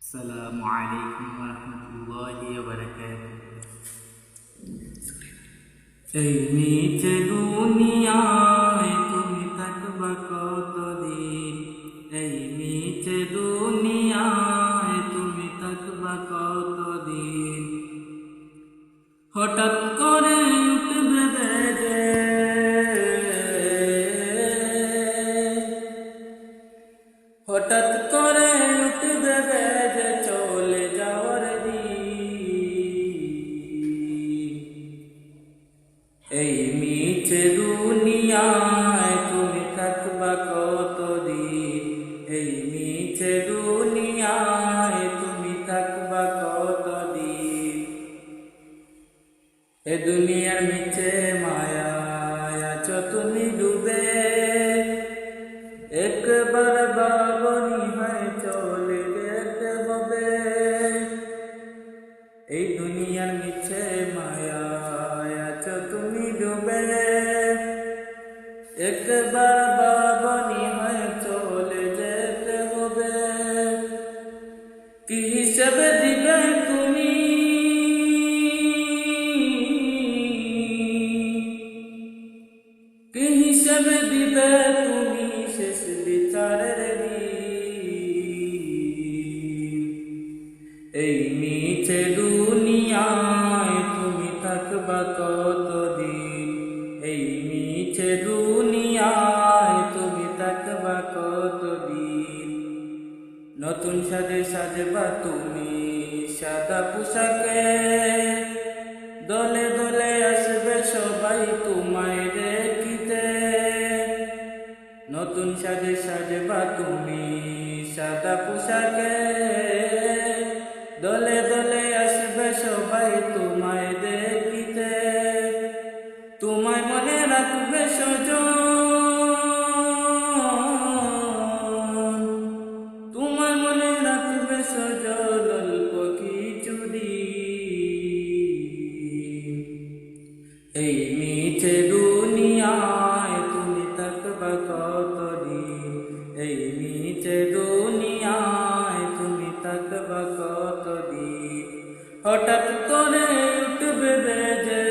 আসসালামু আলাইকুম ওয়া রাহমাতুল্লাহি ওয়া বারাকাতুহু। এই নিচে দুনিয়ায় তুমি থাকবা কতদিন? এই নিচে দুনিয়ায় তুমি থাকবা কতদিন? হঠাৎ করে উঠবে বেজে, হঠাৎ করে উঠবে বেজে চলে যাওয়ার দিন। এই মিছে দুনিয়ায় তুমি থাকবা কতদিন? এই মিছে দুনিয়ায় তুমি থাকবা কতদিন? এ দুনিয়ার মিছে মায়ায় আছো তুমি ডুবে, একবার বাবনি হয় চলে যেতে হবে। এই দুনিয়ার মিছে মায়ায় আছো তুমি ডুবে, একবার বাবনি হয় চলে যেতে হবে। কি হিসেবে দিবে তুমি, কি হিসেবে দিবে তুমি শেষ বিচারের দিন? এই মিছে দুনিয়ায় তুমি থাকবা কতদিন? এই মিছে দুনিয়ায় তুমি থাকবা কতদিন? নতুন সাজে সাজবা তুমি সাদা পোশাকে, দলে দলে আসবে সবাই তোমায় দেখিতে। নতুন সাজে সাজবা তুমি সাদা পোশাকে, দলে দলে আসবে সবাই তোমায় দেখিতে। তোমায় মনে রাখবে সজন, তোমায় মনে রাখবে সজন অল্প কিছুদিন। এই মিছে দুনিয়ায় তুমি থাকবা কতদিন? এই মিছে দুনিয়ায় তুমি থাকবা কতদিন? হঠাৎ করে উঠবে বেজে